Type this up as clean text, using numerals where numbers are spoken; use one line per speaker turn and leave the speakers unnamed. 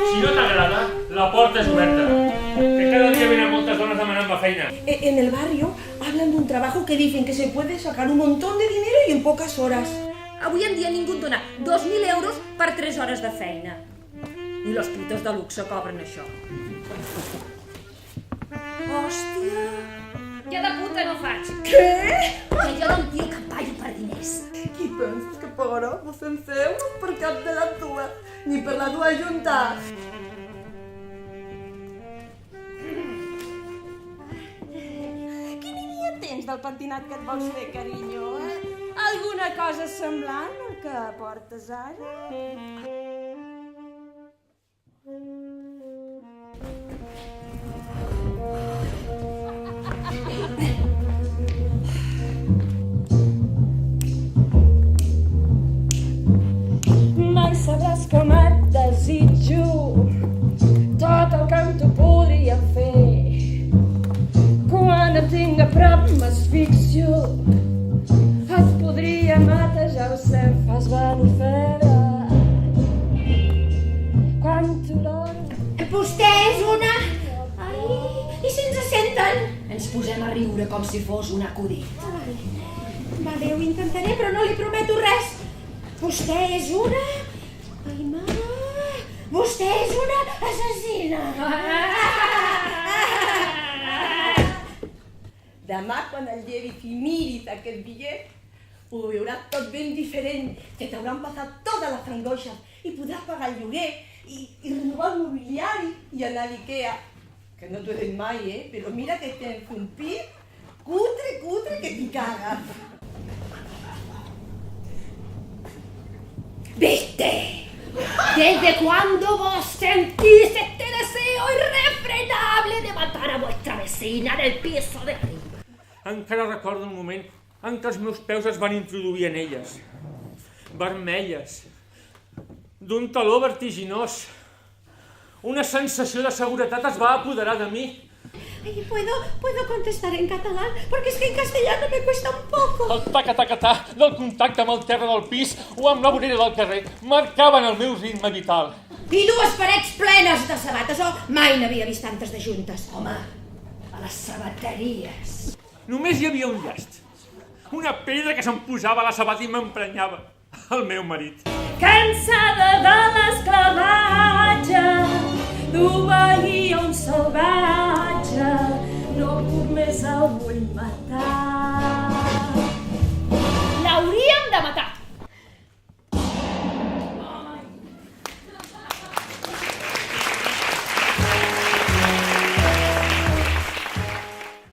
Si no t'agrada, la porta és oberta. Que cada día vienen moltes dones demanant feina.
En el barrio hablan de un trabajo que dicen que se puede sacar un montón de dinero y en pocas horas.
Avui en dia ningú et dona 2.000 euros per 3 hores de feina. Ni los pitos de luxe cobren això. Hòstia! Ja de puta no faig.
Què?
Que jo no em tio cap ballo per diners.
Qui penses que pagarà 200 euros per cap de la tua? Ni per la tua junta. Quina idea tens del pentinat que et vols fer, carinyo, Alguna cosa semblant al que portes ara?
Mai sabràs com et desitjo tot el que amb tu podria fer. Quan et tinc a prop m'asfixio, et podria matejar el cel, fas venir febre. Quan t'oloro...
Vostè és una... Ai, i si ens senten? Ens posem a riure com si fos un acudit.
Vale, ho intentaré, però no li prometo res. Vostè és una... Ai, mare... Vostè és una assassina.
Demà, quan el llevis i miris aquest bitllet, ho veuràs tot ben diferent, que t'hauran passat totes les angoixes i podràs pagar el lloguer i renovar el mobiliari i anar a l'Ikea. Que no t'ho he dit mai, però mira que tens un pis cutre que t'hi cagues.
¿Viste? ¿Desde cuándo vos sentís este deseo irrefrenable de matar a vuestra vecina en el piso de arriba?
Encara recordo un moment en què els meus peus es van introduir en elles. Vermelles. D'un taló vertiginós. Una sensació de seguretat es va apoderar de mi.
Ay, ¿puedo contestar en catalán? Porque es que en castellano me cuesta un poco.
El taca-taca-ta del contacte amb el terra del pis o amb la vorera del carrer marcaven el meu ritme vital.
I dues parets plenes de sabates, mai n'havia vist tantes de juntes. Home, a les sabateries.
Només hi havia un llast. Una pedra que se'm posava a la sabata i m'emprenyava. El meu marit.
Cansada de l'esclavatge, d'obeir a un salvatge, no puc més, el vull matar.
L'hauríem de matar.